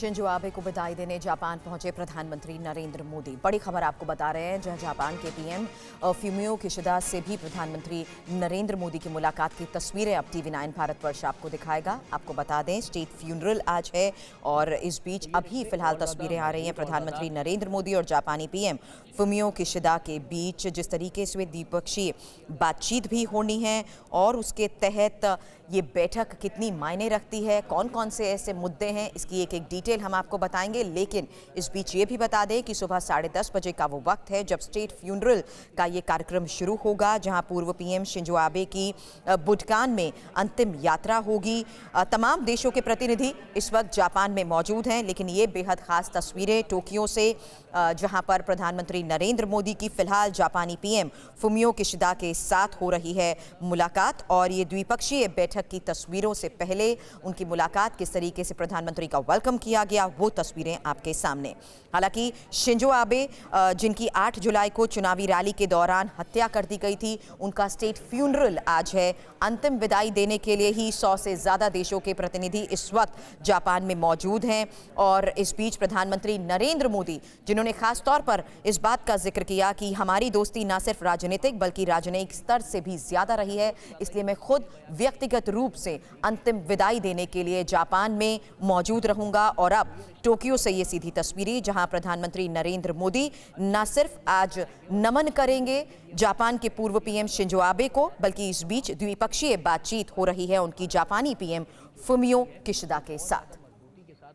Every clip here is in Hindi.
शिंजो आबे को विदाई देने जापान पहुंचे प्रधानमंत्री नरेंद्र मोदी। बड़ी खबर आपको बता रहे हैं, जहां जापान के पीएम फुमियो किशिदा से भी प्रधानमंत्री नरेंद्र मोदी की मुलाकात की तस्वीरें अब TV9 भारतवर्ष आपको दिखाएगा। आपको बता दें, स्टेट फ्यूनरल आज है और इस बीच अभी फिलहाल तस्वीरें आ रही हैं प्रधानमंत्री नरेंद्र मोदी और जापानी पीएम फुमियो किशिदा के बीच। जिस तरीके से द्विपक्षीय बातचीत भी होनी है और उसके तहत ये बैठक कितनी मायने रखती है, कौन कौन से ऐसे मुद्दे हैं, इसकी एक डिटेल हम आपको बताएंगे। लेकिन इस बीच ये भी बता दें कि सुबह 10:30 बजे का वो वक्त है जब स्टेट फ्यूनरल का ये कार्यक्रम शुरू होगा, जहां पूर्व पीएम शिंजो आबे की बुडकान में अंतिम यात्रा होगी। तमाम देशों के प्रतिनिधि इस वक्त जापान में मौजूद हैं, लेकिन ये बेहद खास तस्वीरें टोक्यो से, जहां पर प्रधानमंत्री नरेंद्र मोदी की फिलहाल जापानी पीएम फुमियो किशिदा के साथ हो रही है मुलाकात। और ये द्विपक्षीय बैठक की तस्वीरों से पहले उनकी मुलाकात किस तरीके से प्रधानमंत्री का वेलकम किया गया, वो तस्वीरें आपके सामने। हालांकि शिंजो आबे, जिनकी 8 जुलाई को चुनावी रैली के दौरान हत्या कर दी गई थी, उनका स्टेट फ्यूनरल आज है। अंतिम विदाई देने के लिए ही 100 से ज़्यादा देशों के प्रतिनिधि इस वक्त जापान में मौजूद हैं। और इस बीच प्रधानमंत्री नरेंद्र मोदी, जिन्होंने खास तौर पर इस बात का जिक्र किया कि हमारी दोस्ती न सिर्फ राजनीतिक बल्कि राजनयिक स्तर से भी ज़्यादा रही है, इसलिए मैं खुद व्यक्तिगत रूप से अंतिम विदाई देने के लिए जापान में मौजूद रहूंगा। और अब टोक्यो से ये सीधी तस्वीरें, जहां प्रधानमंत्री नरेंद्र मोदी न सिर्फ आज नमन करेंगे जापान के पूर्व पीएम शिंजो आबे को, बल्कि इस बीच द्विपक्षीय बातचीत हो रही है उनकी जापानी पीएम फुमियो किशिदा के साथ।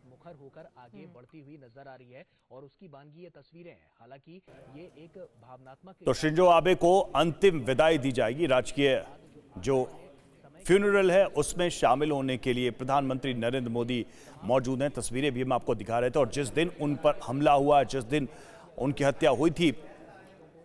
मुखर होकर आगे बढ़ती हुई नजर आ रही है और उसकी बानगी ये तस्वीरें हैं। हालांकि ये एक भावनात्मक, तो शिंजो आबे को अंतिम विदाई दी जाएगी। राजकीय जो फ्यूनरल है उसमें शामिल होने के लिए प्रधानमंत्री नरेंद्र मोदी मौजूद हैं। तस्वीरें भी हम आपको दिखा रहे थे। और जिस दिन उन पर हमला हुआ, जिस दिन उनकी हत्या हुई थी,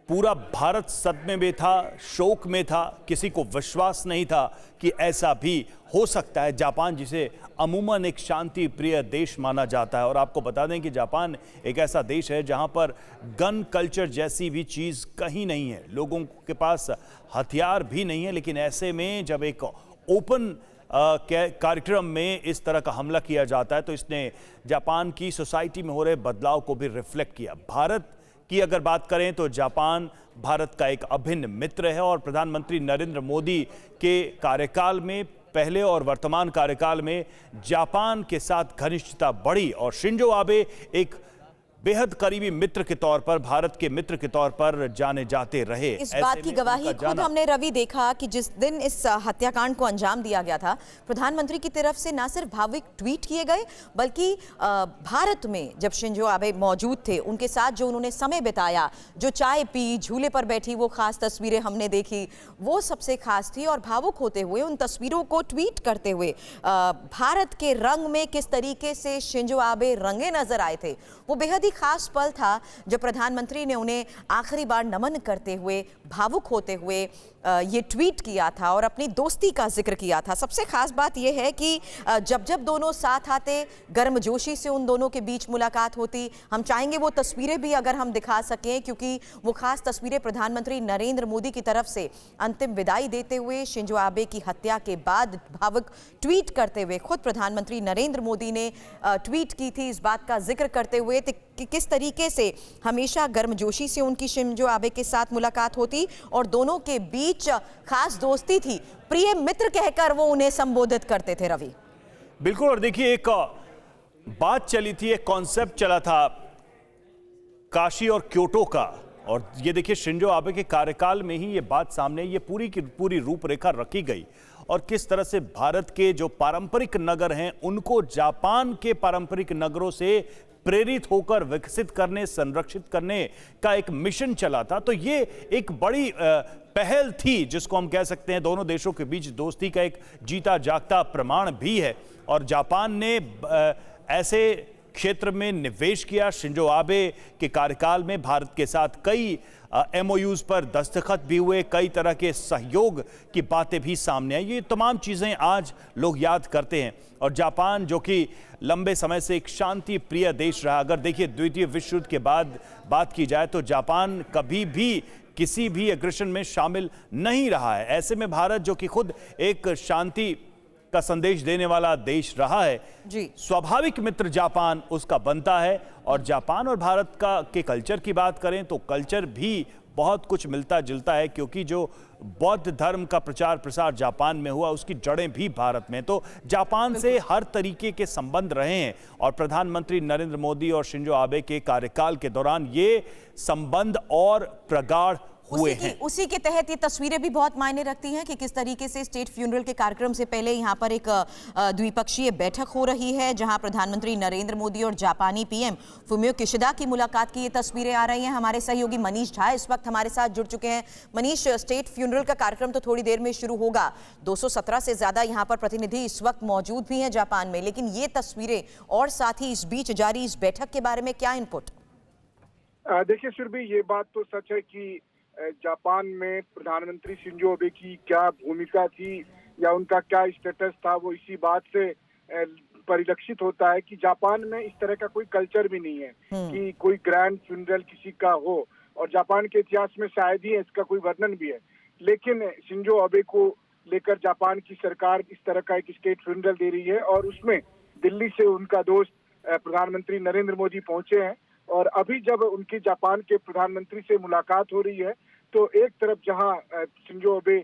पूरा भारत सदमे में था, शोक में था। किसी को विश्वास नहीं था कि ऐसा भी हो सकता है। जापान, जिसे अमूमन एक शांति प्रिय देश माना जाता है, और आपको बता दें कि जापान एक ऐसा देश है जहां पर गन कल्चर जैसी भी चीज़ कहीं नहीं है, लोगों के पास हथियार भी नहीं है। लेकिन ऐसे में जब एक ओपन कार्यक्रम में इस तरह का हमला किया जाता है, तो इसने जापान की सोसाइटी में हो रहे बदलाव को भी रिफ्लेक्ट किया। भारत की अगर बात करें तो जापान भारत का एक अभिन्न मित्र है, और प्रधानमंत्री नरेंद्र मोदी के कार्यकाल में, पहले और वर्तमान कार्यकाल में, जापान के साथ घनिष्ठता बढ़ी और शिंजो आबे एक बेहद करीबी मित्र के तौर पर, भारत के मित्र के तौर पर जाने जाते रहे। इस बात की गवाही खुद हमने रवि देखा कि जिस दिन इस हत्याकांड को अंजाम दिया गया था, प्रधानमंत्री की तरफ से न सिर्फ भावुक ट्वीट किए गए, बल्कि भारत में जब शिंजो आबे मौजूद थे, उनके साथ जो उन्होंने समय बिताया, जो चाय पी, झूले पर बैठी वो खास तस्वीरें हमने देखी, वो सबसे खास थी। और भावुक होते हुए उन तस्वीरों को ट्वीट करते हुए भारत के रंग में किस तरीके से शिंजो आबे रंगे नजर आए थे, वो बेहद खास पल था जब प्रधानमंत्री ने उन्हें आखिरी बार नमन करते हुए, भावुक होते हुए ये ट्वीट किया था और अपनी दोस्ती का जिक्र किया था। सबसे खास बात यह है कि जब जब दोनों साथ आते, गर्मजोशी से उन दोनों के बीच मुलाकात होती। हम चाहेंगे वो तस्वीरें भी अगर हम दिखा सकें, क्योंकि वो खास तस्वीरें प्रधानमंत्री नरेंद्र मोदी की तरफ से अंतिम विदाई देते हुए, शिंजो आबे की हत्या के बाद भावुक ट्वीट करते हुए खुद प्रधानमंत्री नरेंद्र मोदी ने ट्वीट की थी, इस बात का जिक्र करते हुए कि किस तरीके से हमेशा गर्मजोशी से उनकी शिंजो आबे के साथ मुलाकात होती और दोनों के बीच खास दोस्ती थी। प्रिय मित्र कहकर वो उन्हें संबोधित करते थे। रवि, बिल्कुल। और देखिए, एक बात चली थी, एक कॉन्सेप्ट चला था काशी और क्योटो का, और ये देखिए शिंजो आबे के कार्यकाल में ही ये बात सामने, ये पूरी की पूरी रूपरेखा रखी गई। और किस तरह से भारत के जो पारंपरिक नगर हैं उनको जापान के पारंपरिक नगरों से प्रेरित होकर विकसित करने, संरक्षित करने का एक मिशन चला था। तो ये एक बड़ी पहल थी, जिसको हम कह सकते हैं दोनों देशों के बीच दोस्ती का एक जीता जागता प्रमाण भी है। और जापान ने ऐसे क्षेत्र में निवेश किया। शिंजो आबे के कार्यकाल में भारत के साथ कई MOUs पर दस्तखत भी हुए, कई तरह के सहयोग की बातें भी सामने आई। ये तमाम चीज़ें आज लोग याद करते हैं। और जापान, जो कि लंबे समय से एक शांति प्रिय देश रहा, अगर देखिए द्वितीय विश्व युद्ध के बाद बात की जाए तो जापान कभी भी किसी भी एग्रेशन में शामिल नहीं रहा है। ऐसे में भारत, जो कि खुद एक शांति का संदेश देने वाला देश रहा है, जी। स्वाभाविक मित्र जापान उसका बनता है। और जापान और भारत का के कल्चर की बात करें तो कल्चर भी बहुत कुछ मिलता जुलता है, क्योंकि जो बौद्ध धर्म का प्रचार प्रसार जापान में हुआ उसकी जड़ें भी भारत में। तो जापान से हर तरीके के संबंध रहे हैं और प्रधानमंत्री नरेंद्र मोदी और शिंजो आबे के कार्यकाल के दौरान ये संबंध और प्रगाढ़ हुए हैं। उसी के तहत ये तस्वीरें भी बहुत मायने रखती हैं कि किस तरीके से स्टेट फ्यूनरल के कार्यक्रम से पहले यहाँ पर एक द्विपक्षीय बैठक हो रही है, जहां प्रधानमंत्री नरेंद्र मोदी और जापानी पीएम फुमियो किशिदा की मुलाकात की ये तस्वीरें आ रही हैं। हमारे सहयोगी मनीष झा इस वक्त हमारे साथ जुड़ चुके हैं। मनीष, स्टेट फ्यूनरल का कार्यक्रम तो थोड़ी देर में शुरू होगा, 217 से ज्यादा यहाँ पर प्रतिनिधि इस वक्त मौजूद भी हैं जापान में, लेकिन ये तस्वीरें और साथ ही इस बीच जारी इस बैठक के बारे में क्या इनपुट? देखिए सुरभि, ये बात तो सच है कि जापान में प्रधानमंत्री शिंजो आबे की क्या भूमिका थी या उनका क्या स्टेटस था, वो इसी बात से परिलक्षित होता है कि जापान में इस तरह का कोई कल्चर भी नहीं है कि कोई ग्रैंड फ्यूनरल किसी का हो, और जापान के इतिहास में शायद ही इसका कोई वर्णन भी है। लेकिन शिंजो आबे को लेकर जापान की सरकार इस तरह का एक स्टेट फ्यूनरल दे रही है, और उसमें दिल्ली से उनका दोस्त प्रधानमंत्री नरेंद्र मोदी पहुंचे हैं। और अभी जब उनकी जापान के प्रधानमंत्री से मुलाकात हो रही है तो एक तरफ जहां शिंजो आबे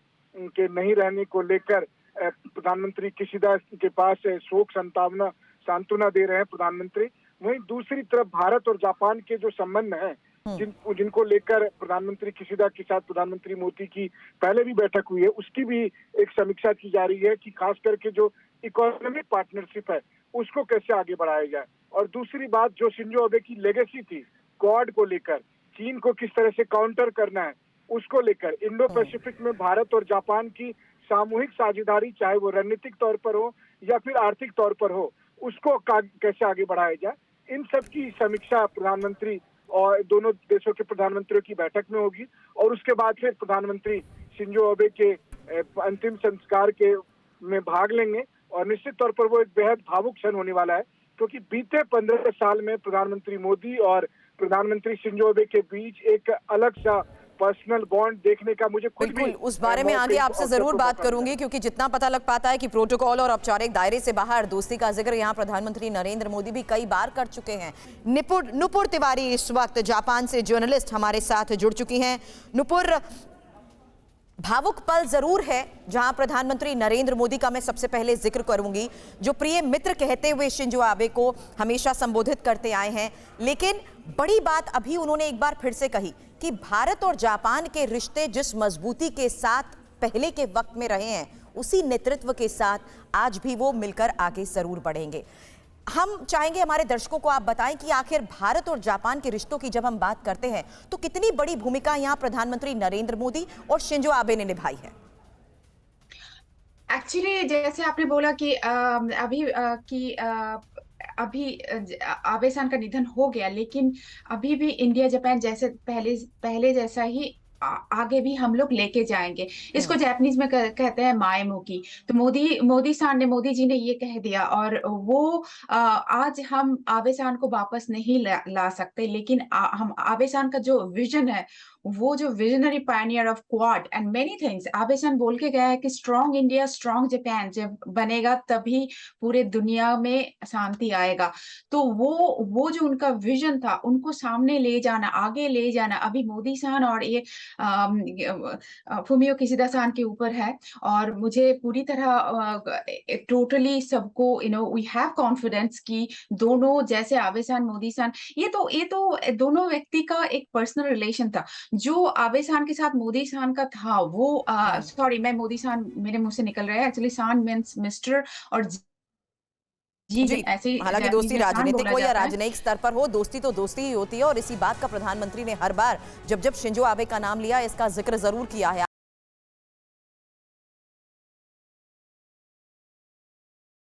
के नहीं रहने को लेकर प्रधानमंत्री किशिदा के पास शोक सांत्वना दे रहे हैं प्रधानमंत्री, वहीं दूसरी तरफ भारत और जापान के जो संबंध हैं जिनको लेकर प्रधानमंत्री किशिदा के साथ प्रधानमंत्री मोदी की पहले भी बैठक हुई है, उसकी भी एक समीक्षा की जा रही है कि खास करके जो इकोनॉमिक पार्टनरशिप है उसको कैसे आगे बढ़ाया जाए। और दूसरी बात, जो शिंजो आबे की लेगेसी थी क्वाड को लेकर, चीन को किस तरह से काउंटर करना है उसको लेकर, इंडो पैसिफिक में भारत और जापान की सामूहिक साझेदारी, चाहे वो रणनीतिक तौर पर हो या फिर आर्थिक तौर पर हो, उसको कैसे आगे बढ़ाया जाए, इन सब की समीक्षा प्रधानमंत्री और दोनों देशों के प्रधानमंत्रियों की बैठक में होगी। और उसके बाद फिर प्रधानमंत्री शिंजो आबे के अंतिम संस्कार के में भाग लेंगे, और निश्चित तौर पर वो एक बेहद भावुक क्षण होने वाला है, क्योंकि बीते 15 साल में प्रधानमंत्री मोदी और प्रधानमंत्री शिंजो आबे के बीच एक अलग सा पर्सनल बॉन्ड देखने का मुझे खुद भी उस बारे में आगे आपसे जरूर बात करूंगी, क्योंकि जितना पता लग पाता है कि प्रोटोकॉल और औपचारिक दायरे से बाहर दोस्ती का जिक्र यहाँ प्रधानमंत्री नरेंद्र मोदी भी कई बार कर चुके हैं। नुपुर तिवारी इस वक्त जापान से जर्नलिस्ट हमारे साथ जुड़ चुकी हैं। नुपुर, भावुक पल जरूर है जहां प्रधानमंत्री नरेंद्र मोदी का मैं सबसे पहले जिक्र करूंगी, जो प्रिय मित्र कहते हुए शिंजो आबे को हमेशा संबोधित करते आए हैं, लेकिन बड़ी बात अभी उन्होंने एक बार फिर से कही कि भारत और जापान के रिश्ते जिस मजबूती के साथ पहले के वक्त में रहे हैं, उसी नेतृत्व के साथ आज भी वो मिलकर आगे जरूर बढ़ेंगे। हम चाहेंगे हमारे दर्शकों को आप बताएं कि आखिर भारत और जापान के रिश्तों की जब हम बात करते हैं तो कितनी बड़ी भूमिका यहां प्रधानमंत्री नरेंद्र मोदी और शिंजो आबे ने निभाई है। एक्चुअली जैसे आपने बोला कि अभी आबे सान का निधन हो गया, लेकिन अभी भी इंडिया जापान जैसे पहले जैसा ही आगे भी हम लोग लेके जाएंगे। इसको जापानीज में कहते हैं माएमुकी। तो मोदी जी ने ये कह दिया, और वो आज हम आबे सान को वापस नहीं ला सकते, लेकिन हम आबे सान का जो विजन है, वो जो visionary pioneer of Quad and many things, Abe san बोल के गया है कि स्ट्रॉन्ग इंडिया स्ट्रॉन्ग जापान जब बनेगा तभी पूरे दुनिया में शांति आएगा। तो वो जो उनका विजन था, उनको सामने ले जाना, आगे ले जाना, अभी मोदी सान और ये फुमियो किशिदा सान के ऊपर है। और मुझे पूरी तरह टोटली सबको वी हैव कॉन्फिडेंस कि दोनों, जैसे आबे सान मोदी सान, ये तो दोनों व्यक्ति का एक पर्सनल रिलेशन था। जो आबे सान के साथ मोदी सान का था, वो सॉरी, मैं मोदी सान मेरे मुंह से निकल रहा है, एक्चुअली सान मीन्स मिस्टर, और जी ऐसे ही, हालांकि दोस्ती राजनीतिक हो या राजनयिक स्तर पर हो, दोस्ती तो दोस्ती ही होती है। और इसी बात का प्रधानमंत्री ने हर बार जब शिंजो आबे का नाम लिया, इसका जिक्र जरूर किया है।